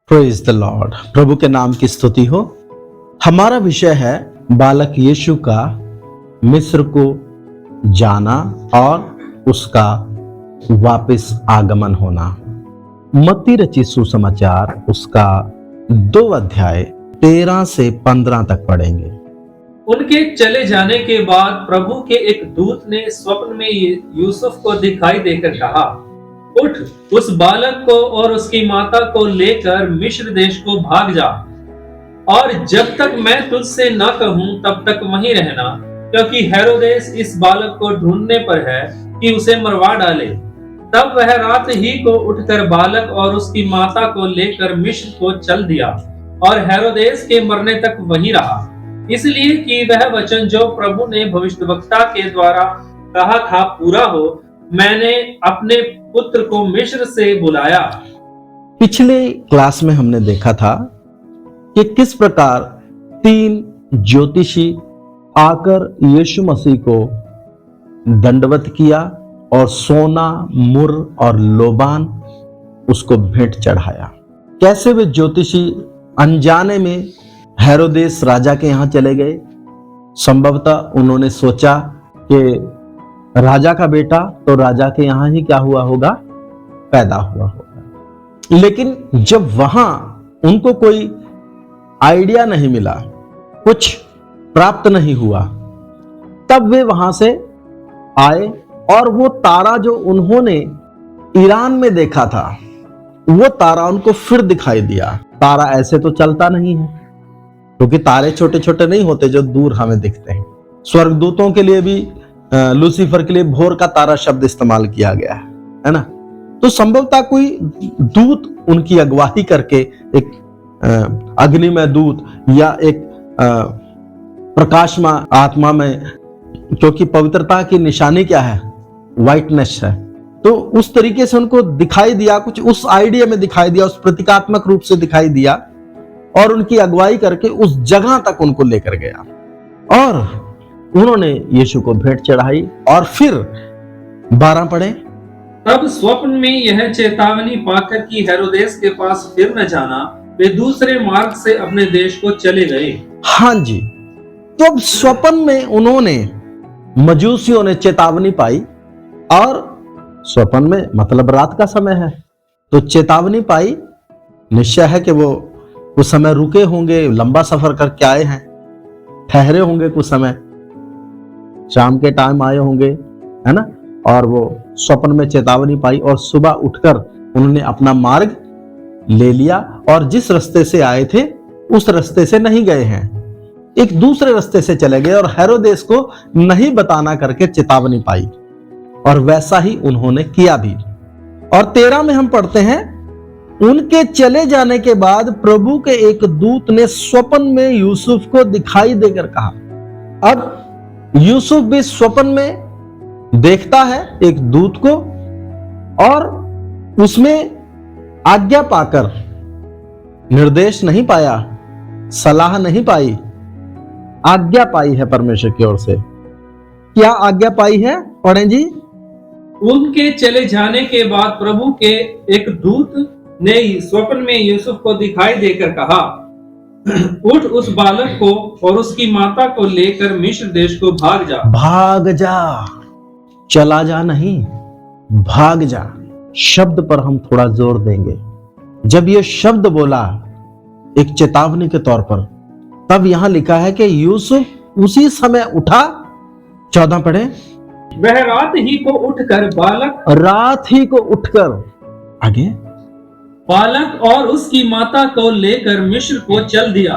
Praise the Lord. प्रभु के नाम की स्तुति हो। हमारा विषय है बालक यीशु का मिस्र को जाना और उसका वापस आगमन होना। मत्ती रचित सुसमाचार उसका 2 अध्याय 13 से 15 तक पढ़ेंगे। उनके चले जाने के बाद प्रभु के एक दूत ने स्वप्न में यूसुफ को दिखाई देकर कहा, उठ, उस बालक को और उसकी माता को लेकर मिस्र देश को भाग जा, और जब तक मैं तुझसे न कहूं तब तक वहीं रहना, क्योंकि हेरोदेस इस बालक को ढूंढने पर है कि उसे मरवा डाले। तब वह रात ही को उठकर बालक और उसकी माता को लेकर मिस्र को चल दिया, और हेरोदेस के मरने तक वहीं रहा, इसलिए कि वह वचन जो प्रभु ने भविष्यद्वक्ता के द्वारा कहा था पूरा हो, मैंने अपने पुत्र को मिस्र से बुलाया। पिछले क्लास में हमने देखा था कि किस प्रकार 3 ज्योतिषी आकर यीशु मसीह को दंडवत किया और सोना, मुर और लोबान उसको भेंट चढ़ाया। कैसे वे ज्योतिषी अनजाने में हेरोदेस राजा के यहां चले गए। संभवतः उन्होंने सोचा कि राजा का बेटा तो राजा के यहां ही क्या हुआ होगा, पैदा हुआ होगा। लेकिन जब वहां उनको कोई आइडिया नहीं मिला, कुछ प्राप्त नहीं हुआ, तब वे वहां से आए और वो तारा जो उन्होंने ईरान में देखा था, वो तारा उनको फिर दिखाई दिया। तारा ऐसे तो चलता नहीं है, क्योंकि तारे छोटे छोटे नहीं होते जो दूर हमें दिखते हैं। स्वर्गदूतों के लिए भी लूसीफर के लिए भोर का तारा शब्द इस्तेमाल किया गया है ना। तो संभवतः कोई दूत उनकी अगुवाई करके, एक अग्निमय दूत या एक प्रकाशमान आत्मा में, क्योंकि पवित्रता की निशानी क्या है, व्हाइटनेस है, तो उस तरीके से उनको दिखाई दिया, कुछ उस आइडिया में दिखाई दिया, उस प्रतीकात्मक रूप से दिखाई दिया, और उनकी अगुवाई करके उस जगह तक उनको लेकर गया और उन्होंने यीशु को भेंट चढ़ाई। और फिर 12 पढ़े। तब स्वप्न में यह चेतावनी पाकर कि हेरोदेस के पास फिर न जाना, वे दूसरे मार्ग से अपने देश को चले गए। हाँ जी, तो अब स्वप्न में उन्होंने, मजूसियों ने चेतावनी पाई, और स्वप्न में मतलब रात का समय है, तो चेतावनी पाई। निश्चय है कि वो कुछ समय रुके होंगे, लंबा सफर करके आए हैं, ठहरे होंगे, कुछ समय शाम के टाइम आए होंगे, है ना। और वो स्वप्न में चेतावनी पाई और सुबह उठकर उन्होंने अपना मार्ग ले लिया, और जिस रास्ते से आए थे उस रास्ते से नहीं गए हैं, एक दूसरे रास्ते से चले गए, और हेरोदेस को नहीं बताना करके चेतावनी पाई, और वैसा ही उन्होंने किया भी। और 13 में हम पढ़ते हैं, उनके चले जाने के बाद प्रभु के एक दूत ने स्वप्न में यूसुफ को दिखाई देकर कहा। अब यूसुफ भी स्वप्न में देखता है एक दूत को, और उसमें आज्ञा पाकर, निर्देश नहीं पाया, सलाह नहीं पाई, आज्ञा पाई है परमेश्वर की ओर से। क्या आज्ञा पाई है, पढ़ें जी। उनके चले जाने के बाद प्रभु के एक दूत ने स्वप्न में यूसुफ को दिखाई देकर कहा, उठ, उस बालक को और उसकी माता को लेकर मिस्र देश को भाग जा। भाग जा, चला जा नहीं, भाग जा। शब्द पर हम थोड़ा जोर देंगे। जब ये शब्द बोला एक चेतावनी के तौर पर, तब यहां लिखा है कि यूसुफ उसी समय उठा। 14 पढ़े। वह रात ही को उठकर आगे, बालक और उसकी माता को लेकर मिस्र को चल दिया।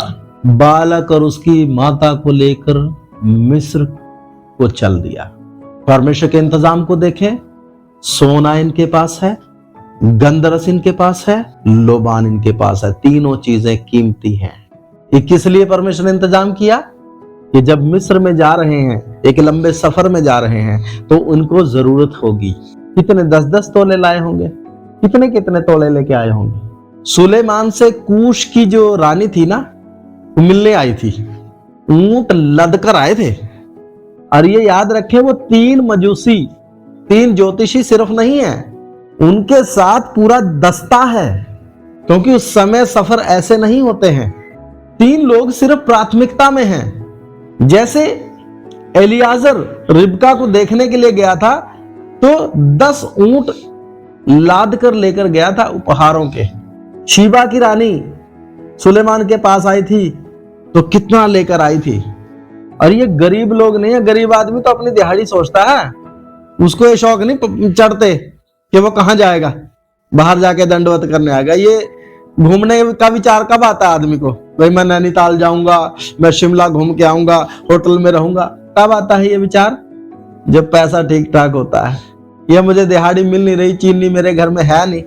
बालक और उसकी माता को लेकर मिस्र को चल दिया। परमेश्वर के इंतजाम को देखें। सोना इनके पास है, गंधरस इनके पास है, लोबान इनके पास है। तीनों चीजें कीमती हैं। ये किस लिए परमेश्वर ने इंतजाम किया कि जब मिस्र में जा रहे हैं, एक लंबे सफर में जा रहे हैं, तो उनको जरूरत होगी। कितने 10-10 तोले लाए होंगे, कितने कितने तोले लेके आए होंगे। सुलेमान से कूश की जो रानी थी ना, मिलने आई थी, ऊंट लद कर आए थे। और ये याद रखें, वो 3 मजूसी, 3 ज्योतिषी सिर्फ नहीं है, उनके साथ पूरा दस्ता है। क्योंकि उस समय सफर ऐसे नहीं होते हैं। 3 लोग सिर्फ प्राथमिकता में हैं। जैसे एलियाजर रिबका को देखने के लिए गया था तो 10 ऊंट लाद कर लेकर गया था उपहारों के। शीबा की रानी सुलेमान के पास आई थी तो कितना लेकर आई थी। और ये गरीब लोग नहीं है, गरीब आदमी तो अपनी दिहाड़ी सोचता है, उसको ये शौक नहीं चढ़ते कि वो कहां जाएगा, बाहर जाके दंडवत करने आएगा। ये घूमने का विचार कब आता है आदमी को, भाई मैं नैनीताल जाऊंगा, मैं शिमला घूम के आऊंगा, होटल में रहूंगा, कब आता है ये विचार? जब पैसा ठीक ठाक होता है। ये मुझे दिहाड़ी मिल नहीं रही, चीनी मेरे घर में है नहीं,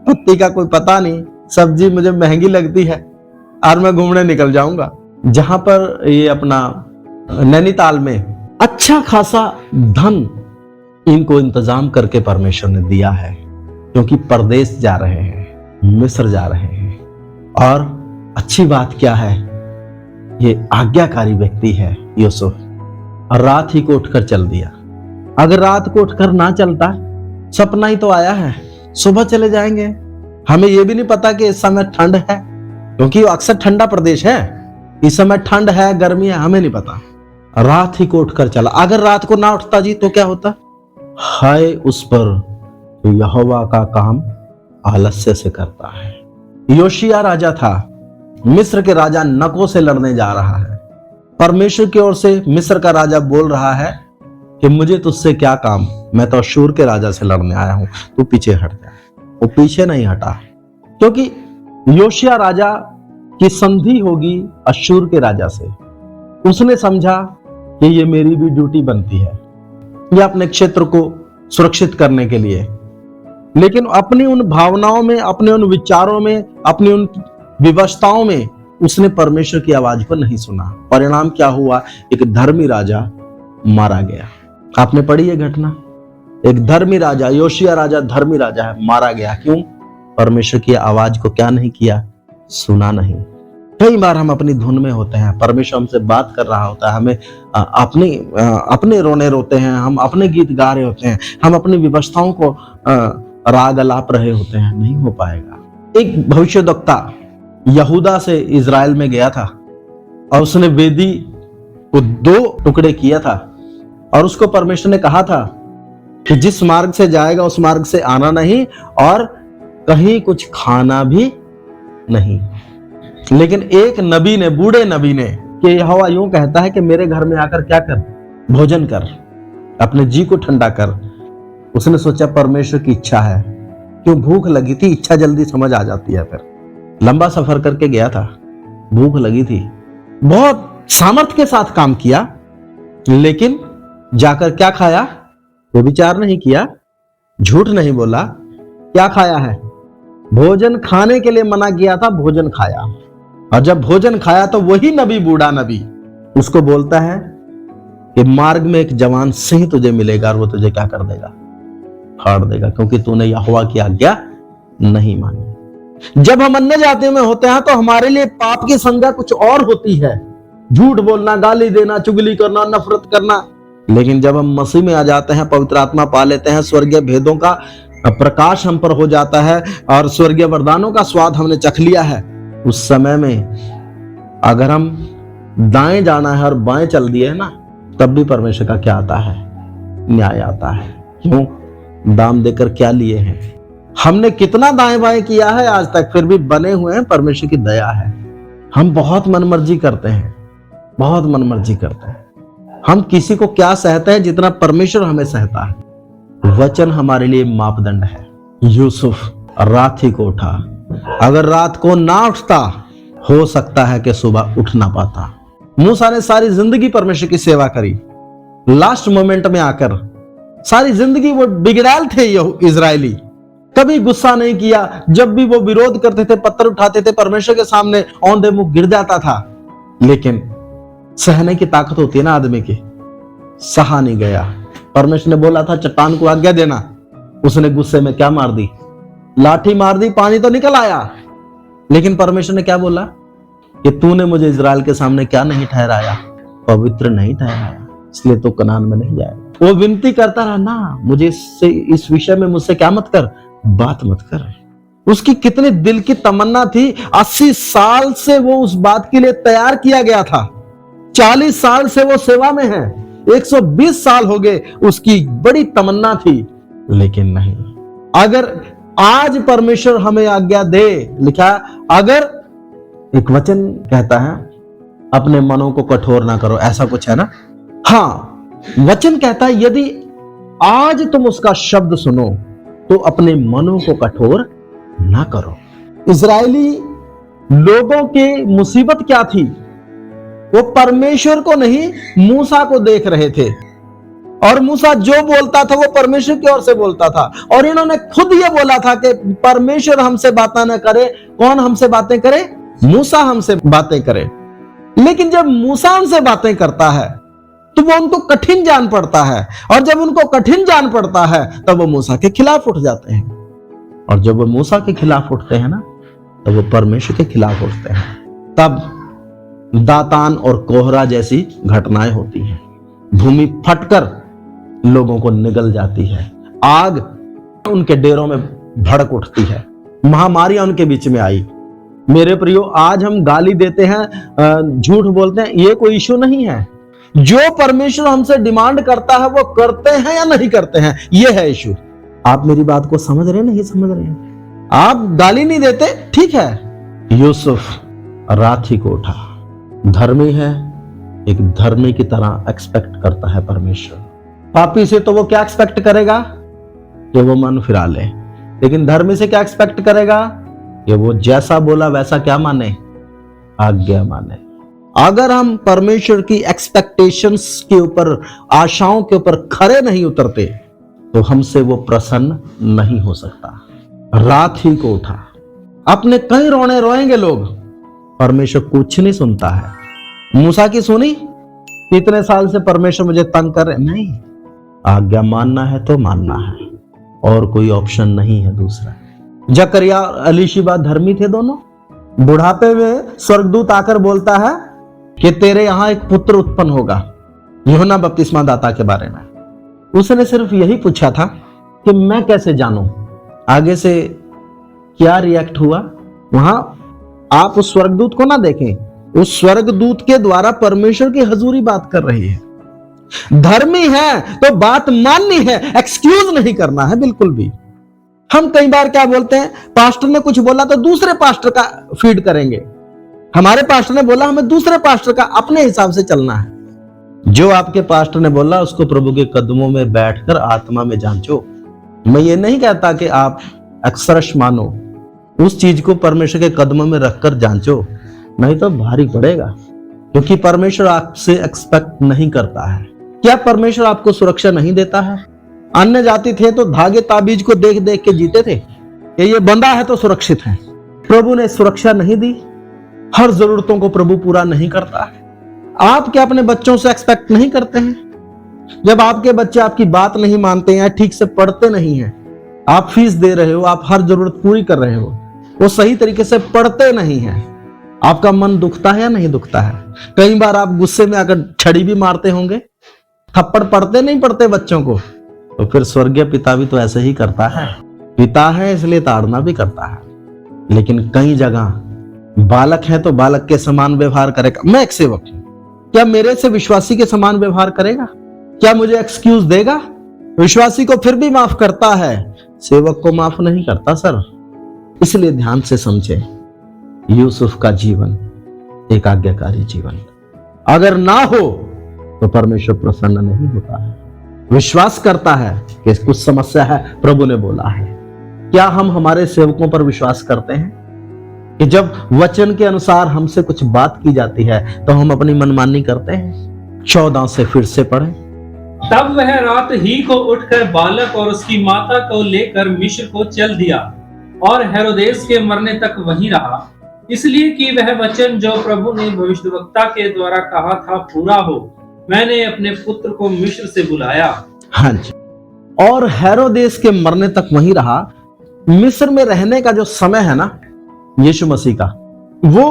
पत्ती का कोई पता नहीं, सब्जी मुझे महंगी लगती है और मैं घूमने निकल जाऊंगा। जहां पर ये अपना नैनीताल में अच्छा खासा धन इनको इंतजाम करके परमेश्वर ने दिया है, क्योंकि परदेश जा रहे हैं, मिस्र जा रहे हैं। और अच्छी बात क्या है, ये आज्ञाकारी व्यक्ति है यूसुफ, और रात ही को उठकर चल दिया। अगर रात को उठकर ना चलता, सपना ही तो आया है, सुबह चले जाएंगे। हमें यह भी नहीं पता कि इस समय ठंड है, क्योंकि अक्सर ठंडा प्रदेश है, इस समय ठंड है, गर्मी है, हमें नहीं पता। रात ही को उठकर चला। अगर रात को ना उठता जी तो क्या होता? हाय उस पर यहोवा का काम आलस्य से करता है। योशिया राजा था, मिस्र के राजा नको से लड़ने जा रहा है। परमेश्वर की ओर से मिस्र का राजा बोल रहा है कि मुझे तुझसे क्या काम, मैं तो अश्शूर के राजा से लड़ने आया हूं, तू पीछे हट जा। वो पीछे नहीं हटा, क्योंकि योशिया राजा की संधि होगी अश्शूर के राजा से। उसने समझा कि ये मेरी भी ड्यूटी बनती है, या अपने क्षेत्र को सुरक्षित करने के लिए। लेकिन अपनी उन भावनाओं में, अपने उन विचारों में, अपनी उन विवशताओं में उसने परमेश्वर की आवाज को नहीं सुना। परिणाम क्या हुआ? एक धर्मी राजा मारा गया। आपने पढ़ी ये घटना? एक धर्मी राजा, योशिया राजा धर्मी राजा है, मारा गया। क्यों? परमेश्वर की आवाज को क्या नहीं किया? सुना नहीं। कई बार हम अपनी धुन में होते हैं, परमेश्वर हमसे बात कर रहा होता है, हमें अपने रोने रोते हैं, हम अपने गीत गा रहे होते हैं, हम अपनी विवशताओं को राग अलाप रहे होते हैं, नहीं हो पाएगा। एक भविष्यद्वक्ता यहूदा से इजराइल में गया था और उसने वेदी को 2 टुकड़े किया था, और उसको परमेश्वर ने कहा था कि जिस मार्ग से जाएगा उस मार्ग से आना नहीं, और कहीं कुछ खाना भी नहीं। लेकिन एक नबी ने, बूढ़े नबी ने, कि यहोवा यूं कहता है कि मेरे घर में आकर क्या कर, भोजन कर, अपने जी को ठंडा कर। उसने सोचा परमेश्वर की इच्छा है, क्यों भूख लगी थी, इच्छा जल्दी समझ आ जाती है। फिर लंबा सफर करके गया था, भूख लगी थी, बहुत सामर्थ्य के साथ काम किया, लेकिन जाकर क्या खाया? व्यभिचार नहीं किया, झूठ नहीं बोला। क्या खाया है? भोजन खाने के लिए मना किया था, भोजन खाया। और जब भोजन खाया तो वही नबी, बूढ़ा नबी, उसको बोलता है कि मार्ग में एक जवान सिंह तुझे मिलेगा और वो तुझे क्या कर देगा? फाड़ देगा, क्योंकि तूने यहोवा की आज्ञा नहीं मानी। जब हम अन्य जातियों में होते हैं तो हमारे लिए पाप की संज्ञा कुछ और होती है, झूठ बोलना, गाली देना, चुगली करना, नफरत करना। लेकिन जब हम मसीह में आ जाते हैं, पवित्र आत्मा पा लेते हैं, स्वर्गीय भेदों का प्रकाश हम पर हो जाता है और स्वर्गीय वरदानों का स्वाद हमने चख लिया है, उस समय में अगर हम दाएं जाना है और बाएं चल दिए है ना, तब भी परमेश्वर का क्या आता है? न्याय आता है। क्यों? दाम देकर क्या लिए हैं? हमने कितना दाएं बाएं किया है आज तक, फिर भी बने हुए हैं, परमेश्वर की दया है। हम बहुत मनमर्जी करते हैं, बहुत मनमर्जी करते हैं। हम किसी को क्या सहते हैं जितना परमेश्वर हमें सहता है। वचन हमारे लिए मापदंड है। यूसुफ रात ही को उठा। अगर रात को ना उठता, हो सकता है कि सुबह उठ ना पाता। मूसा ने सारी जिंदगी परमेश्वर की सेवा करी, लास्ट मोमेंट में आकर सारी जिंदगी वो बिगड़ैल थे इजरायली, कभी गुस्सा नहीं किया। जब भी वो विरोध करते थे, पत्थर उठाते थे परमेश्वर के सामने, औंधे मुंह गिर जाता था। लेकिन सहने की ताकत होती है ना आदमी की, सहा नहीं गया। परमेश्वर ने बोला था चट्टान को आज्ञा देना, उसने गुस्से में क्या मार दी? लाठी मार दी, पानी तो निकल आया। लेकिन परमेश्वर ने क्या बोला कि तूने मुझे इजराइल के सामने क्या नहीं ठहराया? पवित्र नहीं ठहराया, इसलिए तो कनान में नहीं जाएगा। वो विनती करता रहा ना, मुझे इससे, इस विषय में मुझसे क्या मत कर, बात मत कर। उसकी कितनी दिल की तमन्ना थी। 80 साल से वो उस बात के लिए तैयार किया गया था। 40 साल से वो सेवा में है, 120 साल हो गए, उसकी बड़ी तमन्ना थी, लेकिन नहीं। अगर आज परमेश्वर हमें आज्ञा दे, लिखा अगर एक वचन कहता है अपने मनों को कठोर ना करो, ऐसा कुछ है ना। हाँ, वचन कहता है यदि आज तुम उसका शब्द सुनो तो अपने मनों को कठोर ना करो। इजरायली लोगों की मुसीबत क्या थी? वो परमेश्वर को नहीं, मूसा को देख रहे थे, और मूसा जो बोलता था वो परमेश्वर की ओर से बोलता था। और इन्होंने खुद ये बोला था कि परमेश्वर हमसे बातें न करे, कौन हमसे बातें करे? मूसा हमसे बातें करे। लेकिन जब मूसा उनसे बातें करता है तो वो उनको कठिन जान पड़ता है, और जब उनको कठिन जान पड़ता है तब वो मूसा के खिलाफ उठ जाते हैं। और जब वो मूसा के खिलाफ उठते हैं ना, तो वो परमेश्वर के खिलाफ उठते हैं। तब दातान और कोहरा जैसी घटनाएं होती हैं, भूमि फटकर लोगों को निगल जाती है, आग उनके डेरों में भड़क उठती है, महामारियां उनके बीच में आई। मेरे प्रियो, आज हम गाली देते हैं, झूठ बोलते हैं, ये कोई इशू नहीं है। जो परमेश्वर हमसे डिमांड करता है वो करते हैं या नहीं करते हैं, ये है इशू। आप मेरी बात को समझ रहे हैं, नहीं समझ रहे हैं? आप गाली नहीं देते, ठीक है। यूसुफ रात ही को उठा, धर्मी है, एक धर्मी की तरह एक्सपेक्ट करता है परमेश्वर। पापी से तो वो क्या एक्सपेक्ट करेगा कि वो मन फिरा ले, लेकिन धर्मी से क्या एक्सपेक्ट करेगा कि वो जैसा बोला वैसा क्या माने, आज्ञा माने। अगर हम परमेश्वर की एक्सपेक्टेशंस के ऊपर, आशाओं के ऊपर खरे नहीं उतरते तो हमसे वो प्रसन्न नहीं हो सकता। रात ही को उठा, अपने कई रोने रोएंगे लोग, परमेश्वर कुछ नहीं सुनता है। मूसा की सुनी, इतने साल से परमेश्वर मुझे तंग कर रहे, नहीं, आज्ञा मानना है तो मानना है, और कोई ऑप्शन नहीं है दूसरा। जकरिया और एलीशिबा धर्मी थे दोनों। बुढ़ापे में स्वर्गदूत आकर बोलता है कि तेरे यहां एक पुत्र उत्पन्न होगा, यूहन्ना बपतिस्मा दाता के बारे में। उसने सिर्फ यही पूछा था कि मैं कैसे जानूं, आगे से क्या रिएक्ट हुआ। वहां आप उस स्वर्गदूत को ना देखें, उस स्वर्गदूत के द्वारा परमेश्वर की हजूरी बात कर रही है। धर्मी है तो बात माननी है, एक्सक्यूज नहीं करना है बिल्कुल भी। हम कई बार क्या बोलते हैं, पास्टर ने कुछ बोला तो दूसरे पास्टर का फीड करेंगे। हमारे पास्टर ने बोला, हमें दूसरे पास्टर का अपने हिसाब से चलना है। जो आपके पास्टर ने बोला उसको प्रभु के कदमों में बैठकर आत्मा में जांचो। मैं ये नहीं कहता कि आप अक्षरश मानो, उस चीज को परमेश्वर के कदमों में रखकर जांचो, नहीं तो भारी पड़ेगा। क्योंकि परमेश्वर आपसे एक्सपेक्ट नहीं करता है। क्या परमेश्वर आपको सुरक्षा नहीं देता है? अन्य जाति थे तो धागे ताबीज को देख देख के जीते थे कि ये बंधा है तो सुरक्षित है। प्रभु ने सुरक्षा नहीं दी, हर जरूरतों को प्रभु पूरा नहीं करता है। आप क्या अपने बच्चों से एक्सपेक्ट नहीं करते हैं? जब आपके बच्चे आपकी बात नहीं मानते हैं, ठीक से पढ़ते नहीं हैं, आप फीस दे रहे हो, आप हर जरूरत पूरी कर रहे हो, वो सही तरीके से पढ़ते नहीं हैं, आपका मन दुखता है या नहीं दुखता है? कई बार आप गुस्से में आकर छड़ी भी मारते होंगे, थप्पड़ पड़ते नहीं पड़ते बच्चों को? तो फिर स्वर्गीय पिता भी तो ऐसे ही करता है। पिता है इसलिए ताड़ना भी करता है, लेकिन कई जगह बालक है तो बालक के समान व्यवहार करेगा। मैं एक सेवक हूं, क्या मेरे से विश्वासी के समान व्यवहार करेगा? क्या मुझे एक्सक्यूज देगा? विश्वासी को फिर भी माफ करता है, सेवक को माफ नहीं करता सर। इसलिए ध्यान से समझे, यूसुफ का जीवन एक आज्ञाकारी जीवन अगर ना हो तो परमेश्वर प्रसन्न नहीं होता है। विश्वास करता है कि कुछ समस्या है, प्रभु ने बोला है। क्या हम हमारे सेवकों पर विश्वास करते हैं कि जब वचन के अनुसार हमसे कुछ बात की जाती है तो हम अपनी मनमानी करते हैं? 14 से फिर से पढ़ें। तब वह रात ही को उठकर बालक और उसकी माता को लेकर मिस्र को चल दिया, और हेरोदेस के मरने तक वहीं रहा, इसलिए कि वह वचन जो प्रभु ने भविष्यद्वक्ता के द्वारा कहा था पूरा हो, मैंने अपने पुत्र को मिस्र से बुलाया। हाँ जी, और हेरोदेस के मरने तक वहीं रहा। मिस्र में रहने का जो समय है ना यीशु मसीह का, वो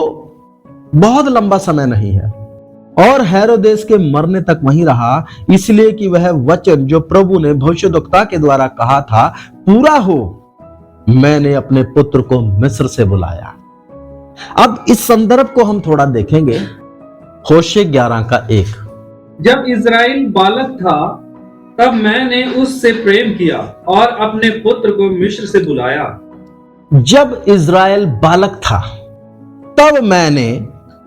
बहुत लंबा समय नहीं है, और हेरोदेस के मरने तक वहीं रहा, इसलिए कि वह वचन जो प्रभु ने भविष्यद्वक्ता के द्वारा कहा था पूरा हो, मैंने अपने पुत्र को मिस्र से बुलाया। अब इस संदर्भ को हम थोड़ा देखेंगे। होशे 11:1। जब इज़राइल बालक था तब मैंने उससे प्रेम किया और अपने पुत्र को मिस्र से बुलाया। जब इज़राइल बालक था तब मैंने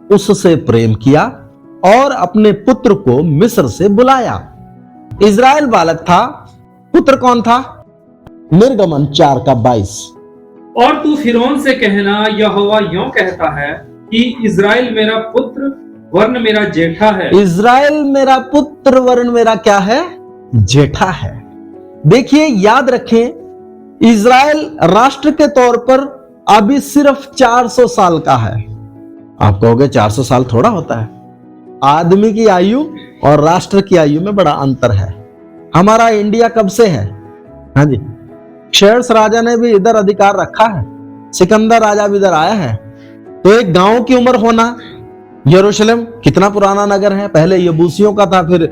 उससे प्रेम किया और अपने पुत्र को मिस्र से बुलाया। इज़राइल बालक था, पुत्र कौन था? निर्गमन 4:22। और तू फिरौन से कहना, यहोवा यूं कहता है कि इज़राइल मेरा पुत्र वर्ण मेरा जेठा है। इज़राइल मेरा पुत्र वर्ण मेरा क्या है? जेठा है। देखिए, याद रखें, इज़राइल राष्ट्र के तौर पर अभी सिर्फ 400 साल का है। आप कहोगे 400 साल थोड़ा होता है। आदमी की आयु और राष्ट्र की आयु में बड़ा अंतर है। हमारा इंडिया कब से है? हाँ जी, शेर्स राजा ने भी इधर अधिकार रखा है, सिकंदर राजा भी इधर आया है। तो एक गांव की उम्र होना, यरूशलेम कितना पुराना नगर है, पहले यबूसियों का था, फिर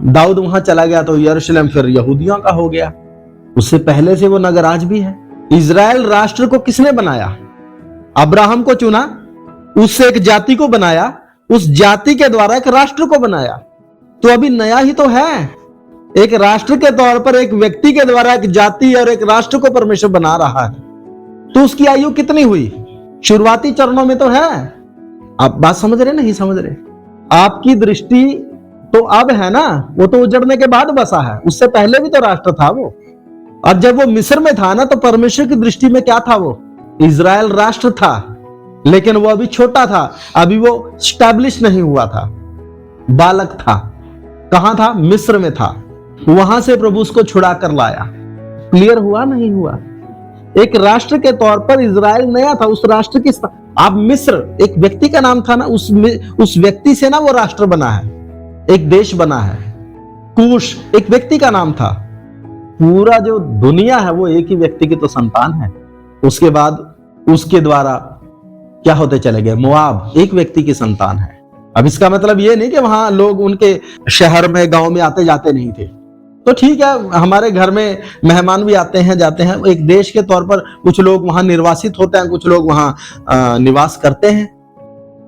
दाऊद वहां चला गया तो यरूशलेम फिर यहूदियों का हो गया। उससे पहले से वो नगर आज भी है। इज़राइल राष्ट्र को किसने बनाया? अब्राहम को चुना, उससे एक जाति को बनाया, उस जाति के द्वारा एक राष्ट्र को बनाया। तो अभी नया ही तो है। एक राष्ट्र के तौर पर एक व्यक्ति के द्वारा एक जाति और एक राष्ट्र को परमेश्वर बना रहा है। तो उसकी आयु कितनी हुई? शुरुआती चरणों में तो है। आप बात समझ रहे नहीं समझ रहे? आपकी दृष्टि तो अब है ना, वो तो उजड़ने के बाद बसा है, उससे पहले भी तो राष्ट्र था वो। और जब वो मिस्र में था ना, तो परमेश्वर की दृष्टि में क्या था? वो इज़राइल राष्ट्र था, लेकिन वो अभी छोटा था, अभी वो स्टैब्लिश नहीं हुआ था, बालक था। कहां था? मिस्र में था। वहां से प्रभु उसको छुड़ा कर लाया। क्लियर हुआ नहीं हुआ? एक राष्ट्र के तौर पर इज़राइल नया था। उस राष्ट्र की आप मिस्र एक व्यक्ति का नाम था ना, उस व्यक्ति से ना वो राष्ट्र बना है, एक देश बना है। कूश एक व्यक्ति का नाम था। पूरा जो दुनिया है वो एक ही व्यक्ति की तो संतान है। उसके बाद उसके द्वारा क्या होते चले गए? मोआब एक व्यक्ति की संतान है। अब इसका मतलब ये नहीं कि वहां लोग उनके शहर में गांव में आते जाते नहीं थे। तो ठीक है, हमारे घर में मेहमान भी आते हैं जाते हैं। एक देश के तौर पर कुछ लोग वहां निर्वासित होते हैं, कुछ लोग वहां निवास करते हैं,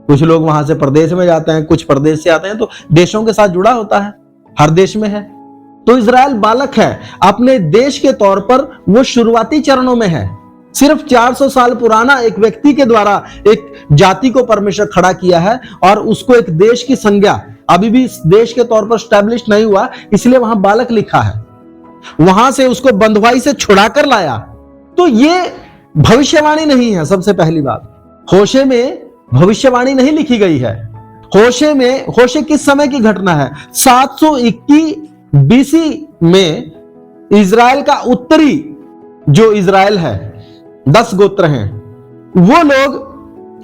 कुछ लोग वहां से प्रदेश में जाते हैं, कुछ प्रदेश से आते हैं। तो देशों के साथ जुड़ा होता है, हर देश में है। तो इज़राइल बालक है, अपने देश के तौर पर वो शुरुआती चरणों में है। सिर्फ 400 साल पुराना एक व्यक्ति के द्वारा एक जाति को परमेश्वर खड़ा किया है और उसको एक देश की संज्ञा, अभी भी इस देश के तौर पर स्टैब्लिश नहीं हुआ, इसलिए वहां बालक लिखा है। वहां से उसको बंधुआई से छुड़ा कर लाया। तो ये भविष्यवाणी नहीं है। सबसे पहली बात, होशे में भविष्यवाणी नहीं लिखी गई है। होशे किस समय की घटना है? 721 बीसी में इज़राइल का उत्तरी जो इज़राइल है, 10 गोत्र हैं, वो लोग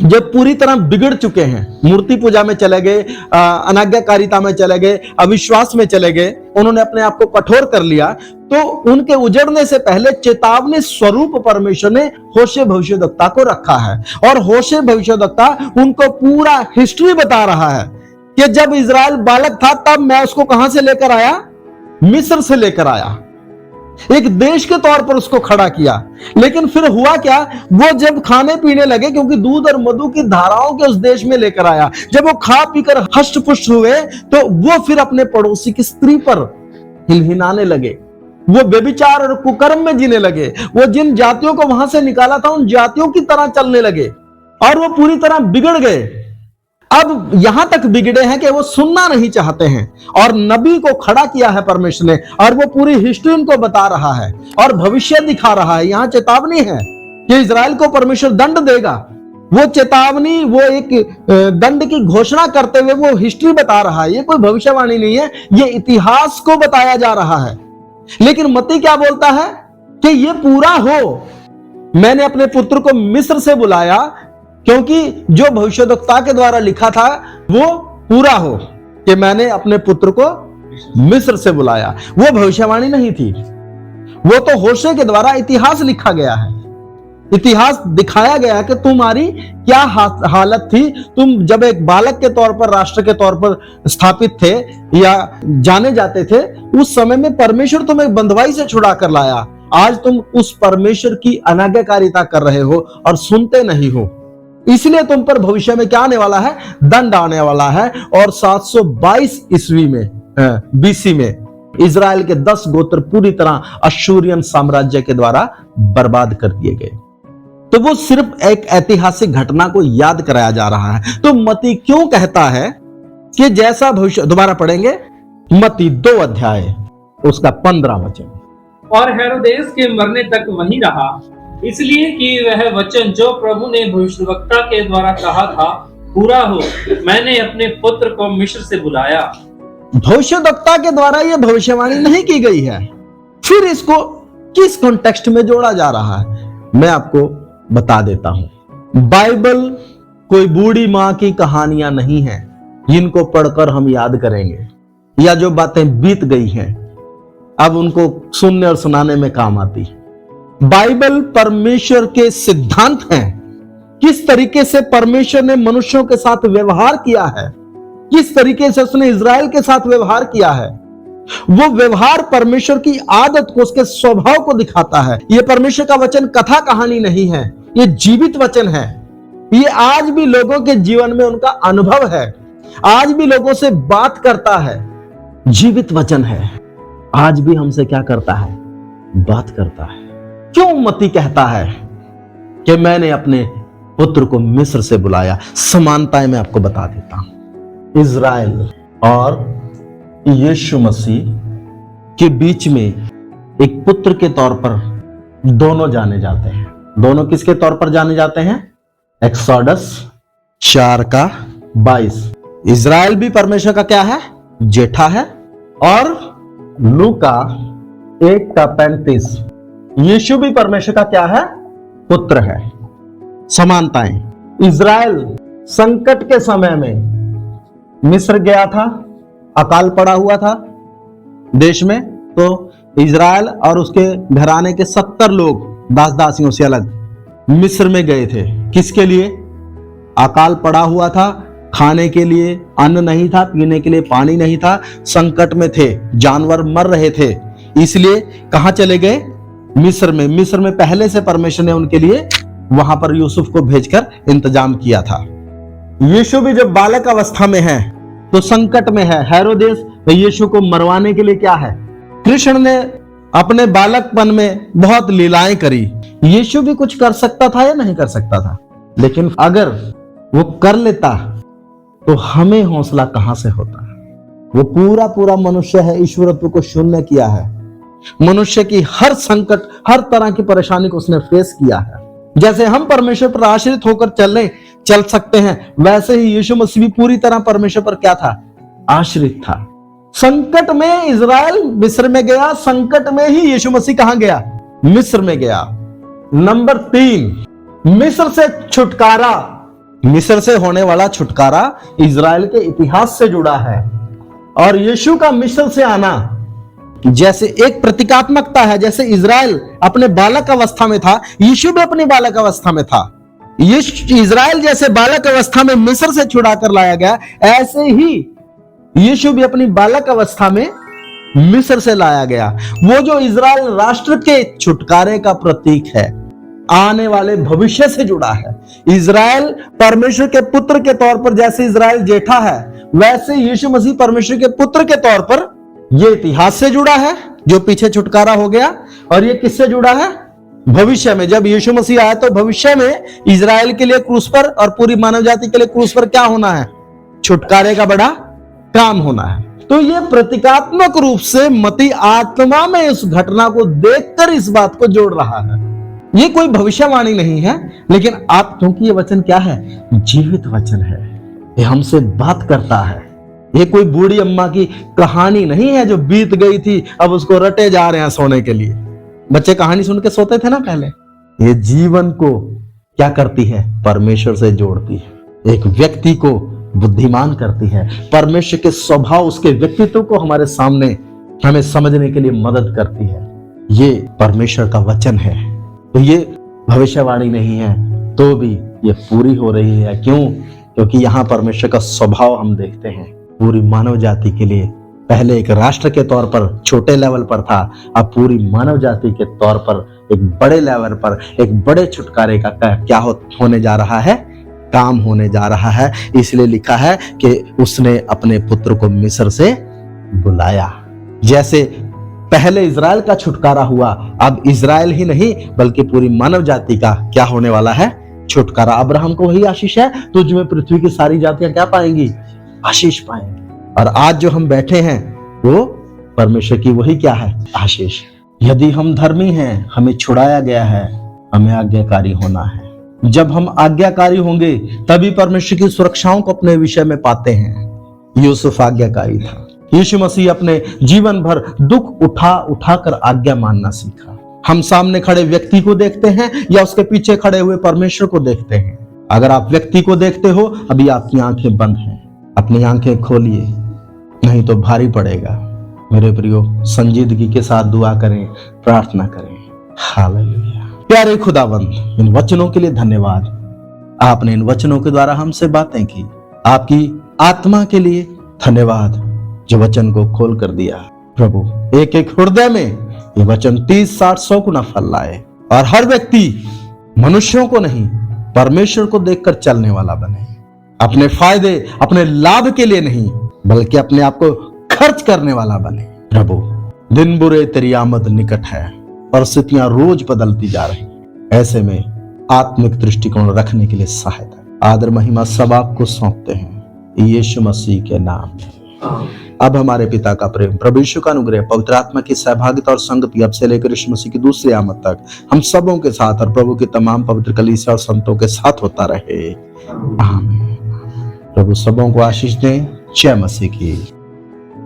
जब पूरी तरह बिगड़ चुके हैं, मूर्ति पूजा में चले गए, अनाज्ञाकारिता में चले गए, अविश्वास में चले गए, उन्होंने अपने आप को कठोर कर लिया, तो उनके उजड़ने से पहले चेतावनी स्वरूप परमेश्वर ने होशे भविष्यद्वक्ता को रखा है। और होशे भविष्यद्वक्ता उनको पूरा हिस्ट्री बता रहा है कि जब इज़राइल बालक था तब मैं उसको कहां से लेकर आया? मिस्र से लेकर आया। एक देश के तौर पर उसको खड़ा किया। लेकिन फिर हुआ क्या? वो जब खाने पीने लगे, क्योंकि दूध और मधु की धाराओं के उस देश में लेकर आया, जब वो खा पीकर हष्ट पुष्ट हुए तो वो फिर अपने पड़ोसी की स्त्री पर हिलहिलाने लगे, वो व्यभिचार और कुकर्म में जीने लगे, वो जिन जातियों को वहां से निकाला था उन जातियों की तरह चलने लगे और वो पूरी तरह बिगड़ गए। अब यहां तक बिगड़े हैं कि वो सुनना नहीं चाहते हैं और नबी को खड़ा किया है परमेश्वर ने और वो पूरी हिस्ट्री उनको बता रहा है और भविष्य दिखा रहा है। यहां चेतावनी है कि इज़राइल को परमेश्वर दंड देगा। वो चेतावनी, वो एक दंड की घोषणा करते हुए वो हिस्ट्री बता रहा है। ये कोई भविष्यवाणी नहीं है, ये इतिहास को बताया जा रहा है। लेकिन मत्ती क्या बोलता है कि ये पूरा हो, मैंने अपने पुत्र को मिस्र से बुलाया, क्योंकि जो भविष्यद्वक्ता के द्वारा लिखा था वो पूरा हो कि मैंने अपने पुत्र को मिस्र से बुलाया। वो भविष्यवाणी नहीं थी, वो तो होशे के द्वारा इतिहास लिखा गया है। इतिहास दिखाया गया है कि तुम्हारी क्या हालत थी। तुम जब एक बालक के तौर पर, राष्ट्र के तौर पर स्थापित थे या जाने जाते थे, उस समय में परमेश्वर तुम्हें बंधुआई से छुड़ा कर लाया आज तुम उस परमेश्वर की अनाज्ञाकारिता कर रहे हो और सुनते नहीं हो, इसलिए तुम पर भविष्य में क्या आने वाला है? दंड आने वाला है। और 722 ईस्वी में बीसी में इजराइल के 10 गोत्र पूरी तरह अश्शूरियन साम्राज्य के द्वारा बर्बाद कर दिए गए। तो वो सिर्फ एक ऐतिहासिक घटना को याद कराया जा रहा है। तो मत्ती क्यों कहता है कि जैसा भविष्य, दोबारा पढ़ेंगे मत्ती 2 अध्याय उसका 15 वचन। और हेरोदेस के मरने तक वहीं रहा, इसलिए कि वह वचन जो प्रभु ने भविष्यवक्ता के द्वारा कहा था पूरा हो, मैंने अपने पुत्र को मिस्र से बुलाया। भविष्यवक्ता के द्वारा यह भविष्यवाणी नहीं की गई है, फिर इसको किस कॉन्टेक्स्ट में जोड़ा जा रहा है मैं आपको बता देता हूं। बाइबल कोई बूढ़ी मां की कहानियां नहीं है जिनको पढ़कर हम याद करेंगे, या जो बातें बीत गई हैं अब उनको सुनने और सुनाने में काम आती। बाइबल परमेश्वर के सिद्धांत हैं, किस तरीके से परमेश्वर ने मनुष्यों के साथ व्यवहार किया है, किस तरीके से उसने इजराइल के साथ व्यवहार किया है। वो व्यवहार परमेश्वर की आदत को, उसके स्वभाव को दिखाता है। ये परमेश्वर का वचन कथा कहानी नहीं है, ये जीवित वचन है। ये आज भी लोगों के जीवन में उनका अनुभव है, आज भी लोगों से बात करता है। जीवित वचन है, आज भी हमसे क्या करता है? बात करता है। क्यों मत्ती कहता है कि मैंने अपने पुत्र को मिस्र से बुलाया? समानताएं मैं आपको बता देता हूं। इजराइल और यीशु मसीह के बीच में एक पुत्र के तौर पर दोनों जाने जाते हैं। दोनों किसके तौर पर जाने जाते हैं? एक्सोडस 4 का 22। इजराइल भी परमेश्वर का क्या है? जेठा है। और लूका 1 का 35, यीशु भी परमेश्वर का क्या है? पुत्र है। समानताएं। इजराइल संकट के समय में मिस्र गया था, अकाल पड़ा हुआ था देश में, तो इजराइल और उसके घराने के 70 लोग दास दासियों से अलग मिस्र में गए थे। किसके लिए? अकाल पड़ा हुआ था, खाने के लिए अन्न नहीं था, पीने के लिए पानी नहीं था, संकट में थे, जानवर मर रहे थे, इसलिए कहां चले गए? मिस्र में। मिस्र में पहले से परमेश्वर ने उनके लिए वहां पर यूसुफ को भेजकर इंतजाम किया था। यीशु भी जब बालक अवस्था में है तो संकट में है। हेरोदेस यीशु को मरवाने के लिए क्या है? कृष्ण ने अपने बालकपन में बहुत लीलाएं करी। यीशु भी कुछ कर सकता था या नहीं कर सकता था? लेकिन अगर वो कर लेता तो हमें हौसला कहां से होता? वो पूरा मनुष्य है, ईश्वरत्व को शून्य किया है, मनुष्य की हर संकट, हर तरह की परेशानी को उसने फेस किया है। जैसे हम परमेश्वर पर आश्रित होकर चल सकते हैं, वैसे ही यीशु मसीह भी पूरी तरह परमेश्वर पर क्या था? आश्रित था। संकट में इजराइल मिस्र में गया, संकट में ही यीशु मसीह कहां गया? मिस्र में गया। नंबर 3, मिस्र से छुटकारा। मिस्र से होने वाला छुटकारा इजराइल के इतिहास से जुड़ा है, और यीशु का मिस्र से आना जैसे एक प्रतीकात्मकता है। जैसे इजराइल अपने बालक अवस्था में था, यीशु भी अपनी बालक अवस्था में था। इजराइल जैसे बालक अवस्था में मिस्र से छुड़ा कर लाया गया, ऐसे ही यीशु भी अपनी बालक अवस्था में मिस्र से लाया गया। वो जो इजराइल राष्ट्र के छुटकारे का प्रतीक है, आने वाले भविष्य से जुड़ा है। इजराइल परमेश्वर के पुत्र के तौर पर, जैसे इजराइल जेठा है, वैसे यीशु मसीह परमेश्वर के पुत्र के तौर पर ये इतिहास से जुड़ा है जो पीछे छुटकारा हो गया। और ये किससे जुड़ा है? भविष्य में। जब यीशु मसीह आया तो भविष्य में इजराइल के लिए क्रूस पर और पूरी मानव जाति के लिए क्रूस पर क्या होना है? छुटकारे का बड़ा काम होना है। तो ये प्रतीकात्मक रूप से मत्ती आत्मा में इस घटना को देखकर इस बात को जोड़ रहा है। ये कोई भविष्यवाणी नहीं है, लेकिन आप, क्योंकि ये वचन क्या है? जीवित वचन है, ये हमसे बात करता है। ये कोई बूढ़ी अम्मा की कहानी नहीं है जो बीत गई थी, अब उसको रटे जा रहे हैं सोने के लिए। बच्चे कहानी सुन के सोते थे ना पहले। ये जीवन को क्या करती है? परमेश्वर से जोड़ती है, एक व्यक्ति को बुद्धिमान करती है। परमेश्वर के स्वभाव, उसके व्यक्तित्व को हमारे सामने हमें समझने के लिए मदद करती है। ये परमेश्वर का वचन है। तो ये भविष्यवाणी नहीं है, तो भी ये पूरी हो रही है। क्यों? क्योंकि यहां परमेश्वर का स्वभाव हम देखते हैं पूरी मानव जाति के लिए पहले एक राष्ट्र के तौर पर छोटे लेवल पर था, अब पूरी मानव जाति के तौर पर एक बड़े लेवल पर एक बड़े छुटकारे का क्या होने जा रहा है, काम होने जा रहा है। इसलिए लिखा है कि उसने अपने पुत्र को मिस्र से बुलाया। जैसे पहले इजराइल का छुटकारा हुआ, अब इजराइल ही नहीं बल्कि पूरी मानव जाति का क्या होने वाला है, छुटकारा। अब्राहम को वही आशीष है, तुझ में पृथ्वी की सारी जातियां क्या पाएंगी, आशीष पाएंगी। और आज जो हम बैठे हैं वो परमेश्वर की वही क्या है, आशीष। यदि हम धर्मी हैं, हमें छुड़ाया गया है, हमें आज्ञाकारी होना है। जब हम आज्ञाकारी होंगे तभी परमेश्वर की सुरक्षाओं को अपने विषय में पाते हैं। यूसुफ आज्ञाकारी था। यीशु मसीह अपने जीवन भर दुख उठा उठा कर आज्ञा मानना सीखा। हम सामने खड़े व्यक्ति को देखते हैं या उसके पीछे खड़े हुए परमेश्वर को देखते हैं? अगर आप व्यक्ति को देखते हो, अभी आपकी आंखें बंद हैं, अपनी आंखें खोलिए, नहीं तो भारी पड़ेगा। मेरे प्रियो, संजीदगी के साथ दुआ करें, प्रार्थना करें। हालेलुया। प्यारे खुदावंद, इन वचनों के लिए धन्यवाद। आपने इन वचनों के द्वारा हमसे बातें की। आपकी आत्मा के लिए धन्यवाद जो वचन को खोल कर दिया। प्रभु, एक एक हृदय में ये वचन 30, 60, 100 गुना फल लाए और हर व्यक्ति मनुष्यों को नहीं परमेश्वर को देखकर चलने वाला बने। अपने फायदे, अपने लाभ के लिए नहीं बल्कि अपने आप को खर्च करने वाला बने। प्रभु, दिन बुरे, तेरी आमद निकट है, परिस्थितियां रोज बदलती जा रही। ऐसे में आत्मिक दृष्टिकोण रखने के लिए सहायता, आदर महिमा सब आपको सौंपते हैं यीशु मसीह के नाम में। अब हमारे पिता का प्रेम, प्रभु यीशु का अनुग्रह, पवित्र आत्मा की सहभागिता और संगति अब से लेकर यीशु मसीह की दूसरी आमद तक हम सबों के साथ और प्रभु की तमाम पवित्र कलीसिया और संतों के साथ होता रहे। आमीन। प्रभु सबों को आशीष दें। जय मसीह की।